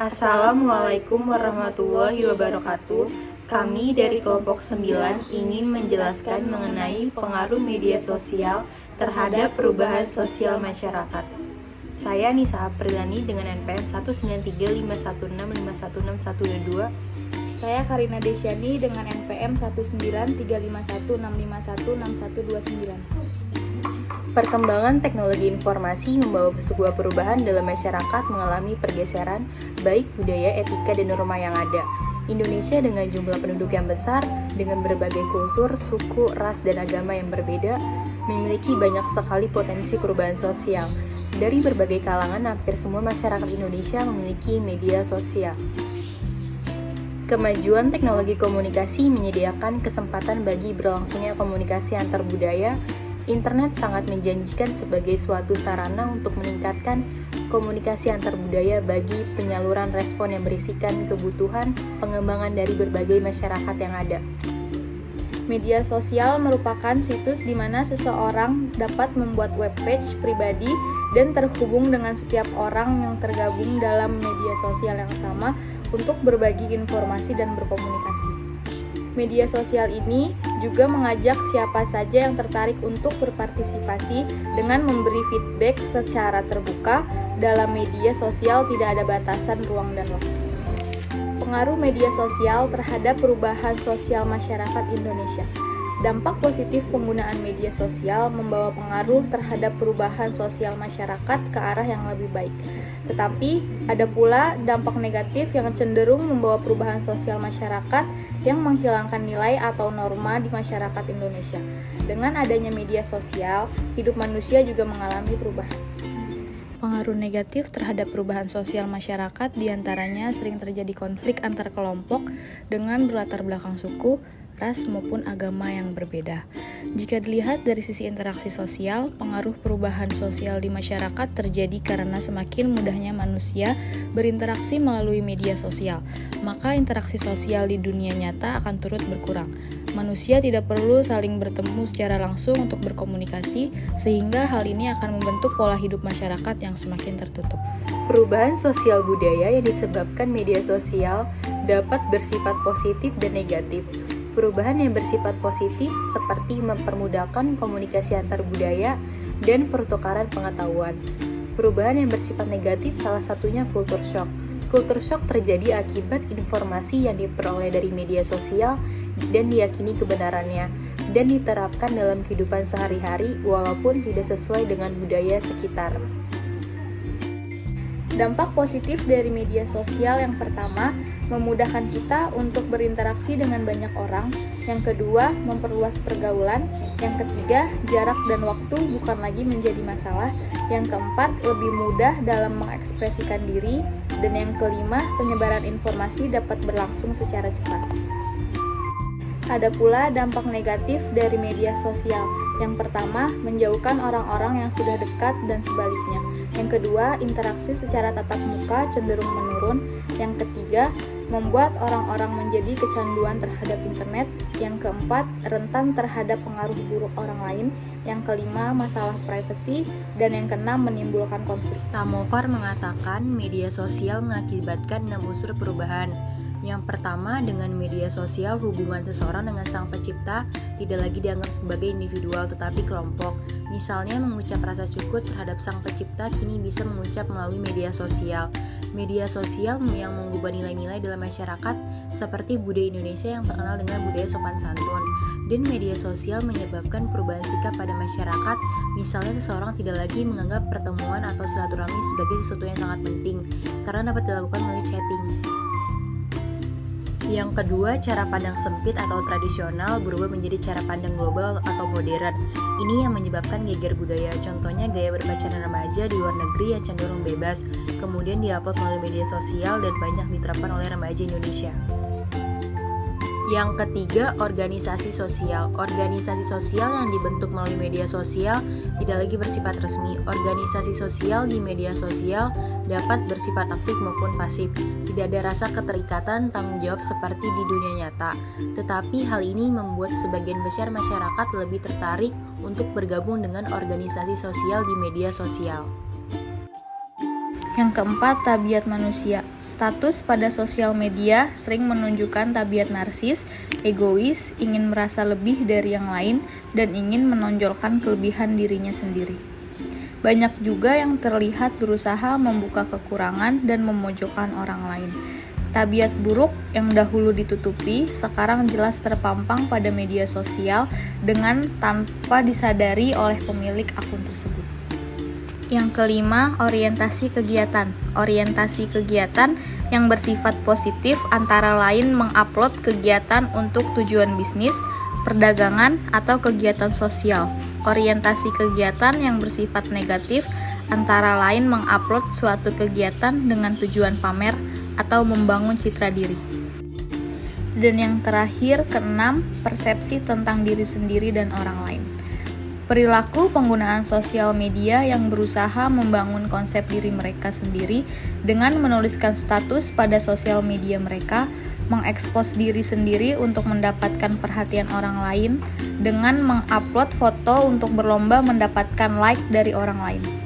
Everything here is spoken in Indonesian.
Assalamualaikum warahmatullahi wabarakatuh. Kami dari kelompok 9 ingin menjelaskan mengenai pengaruh media sosial terhadap perubahan sosial masyarakat. Saya Nisa Aprilani dengan NPM 1935165165122. Saya Karina Desyani dengan NPM 193516516516129. Perkembangan teknologi informasi membawa sebuah perubahan dalam masyarakat mengalami pergeseran baik budaya, etika, dan norma yang ada. Indonesia dengan jumlah penduduk yang besar, dengan berbagai kultur, suku, ras, dan agama yang berbeda, memiliki banyak sekali potensi perubahan sosial. Dari berbagai kalangan, hampir semua masyarakat Indonesia memiliki media sosial. Kemajuan teknologi komunikasi menyediakan kesempatan bagi berlangsungnya komunikasi antar budaya. Internet sangat menjanjikan sebagai suatu sarana untuk meningkatkan komunikasi antar budaya bagi penyaluran respon yang berisikan kebutuhan pengembangan dari berbagai masyarakat yang ada. Media sosial merupakan situs di mana seseorang dapat membuat webpage pribadi dan terhubung dengan setiap orang yang tergabung dalam media sosial yang sama untuk berbagi informasi dan berkomunikasi. Media sosial ini juga mengajak siapa saja yang tertarik untuk berpartisipasi dengan memberi feedback secara terbuka. Dalam media sosial tidak ada batasan ruang dan waktu. Pengaruh media sosial terhadap perubahan sosial masyarakat Indonesia. Dampak positif penggunaan media sosial membawa pengaruh terhadap perubahan sosial masyarakat ke arah yang lebih baik. Tetapi ada pula dampak negatif yang cenderung membawa perubahan sosial masyarakat yang menghilangkan nilai atau norma di masyarakat Indonesia. Dengan adanya media sosial, hidup manusia juga mengalami perubahan. Pengaruh negatif terhadap perubahan sosial masyarakat diantaranya sering terjadi konflik antar kelompok dengan berlatar belakang suku, ras maupun agama yang berbeda. Jika dilihat dari sisi interaksi sosial, pengaruh perubahan sosial di masyarakat terjadi karena semakin mudahnya manusia berinteraksi melalui media sosial, maka interaksi sosial di dunia nyata akan turut berkurang. Manusia tidak perlu saling bertemu secara langsung untuk berkomunikasi, sehingga hal ini akan membentuk pola hidup masyarakat yang semakin tertutup. Perubahan sosial budaya yang disebabkan media sosial dapat bersifat positif dan negatif. Perubahan yang bersifat positif seperti mempermudahkan komunikasi antar budaya dan pertukaran pengetahuan. Perubahan yang bersifat negatif salah satunya culture shock. Culture shock terjadi akibat informasi yang diperoleh dari media sosial dan diyakini kebenarannya dan diterapkan dalam kehidupan sehari-hari walaupun tidak sesuai dengan budaya sekitar. Dampak positif dari media sosial yang pertama, memudahkan kita untuk berinteraksi dengan banyak orang. Yang kedua, memperluas pergaulan. Yang ketiga, jarak dan waktu bukan lagi menjadi masalah. Yang keempat, lebih mudah dalam mengekspresikan diri. Dan yang kelima, penyebaran informasi dapat berlangsung secara cepat. Ada pula dampak negatif dari media sosial. Yang pertama, menjauhkan orang-orang yang sudah dekat dan sebaliknya. Yang kedua, interaksi secara tatap muka cenderung menurun. Yang ketiga, membuat orang-orang menjadi kecanduan terhadap internet. Yang keempat, rentan terhadap pengaruh buruk orang lain. Yang kelima, masalah privasi. Dan yang keenam, menimbulkan konflik. Samovar mengatakan media sosial mengakibatkan 6 unsur perubahan. Yang pertama, dengan media sosial, hubungan seseorang dengan sang pencipta tidak lagi dianggap sebagai individual tetapi kelompok. Misalnya mengucap rasa syukur terhadap sang pencipta kini bisa mengucap melalui media sosial. Media sosial yang mengubah nilai-nilai dalam masyarakat seperti budaya Indonesia yang terkenal dengan budaya sopan santun. Dan media sosial menyebabkan perubahan sikap pada masyarakat, misalnya seseorang tidak lagi menganggap pertemuan atau silaturahmi sebagai sesuatu yang sangat penting karena dapat dilakukan melalui chatting. Yang kedua, cara pandang sempit atau tradisional berubah menjadi cara pandang global atau modern. Ini yang menyebabkan geger budaya. Contohnya gaya berpacaran remaja di luar negeri yang cenderung bebas, kemudian diupload melalui media sosial dan banyak diterapkan oleh remaja Indonesia. Yang ketiga, organisasi sosial. Organisasi sosial yang dibentuk melalui media sosial tidak lagi bersifat resmi. Organisasi sosial di media sosial dapat bersifat aktif maupun pasif. Tidak ada rasa keterikatan tanggung jawab seperti di dunia nyata. Tetapi hal ini membuat sebagian besar masyarakat lebih tertarik untuk bergabung dengan organisasi sosial di media sosial. Yang keempat, tabiat manusia. Status pada sosial media sering menunjukkan tabiat narsis, egois, ingin merasa lebih dari yang lain, dan ingin menonjolkan kelebihan dirinya sendiri. Banyak juga yang terlihat berusaha membuka kekurangan dan memojokkan orang lain. Tabiat buruk yang dahulu ditutupi sekarang jelas terpampang pada media sosial dengan tanpa disadari oleh pemilik akun tersebut. Yang kelima, orientasi kegiatan. Orientasi kegiatan yang bersifat positif antara lain mengupload kegiatan untuk tujuan bisnis, perdagangan, atau kegiatan sosial. Orientasi kegiatan yang bersifat negatif antara lain mengupload suatu kegiatan dengan tujuan pamer atau membangun citra diri. Dan yang terakhir, keenam, persepsi tentang diri sendiri dan orang lain. Perilaku penggunaan sosial media yang berusaha membangun konsep diri mereka sendiri dengan menuliskan status pada sosial media mereka, mengekspos diri sendiri untuk mendapatkan perhatian orang lain, dengan mengupload foto untuk berlomba mendapatkan like dari orang lain.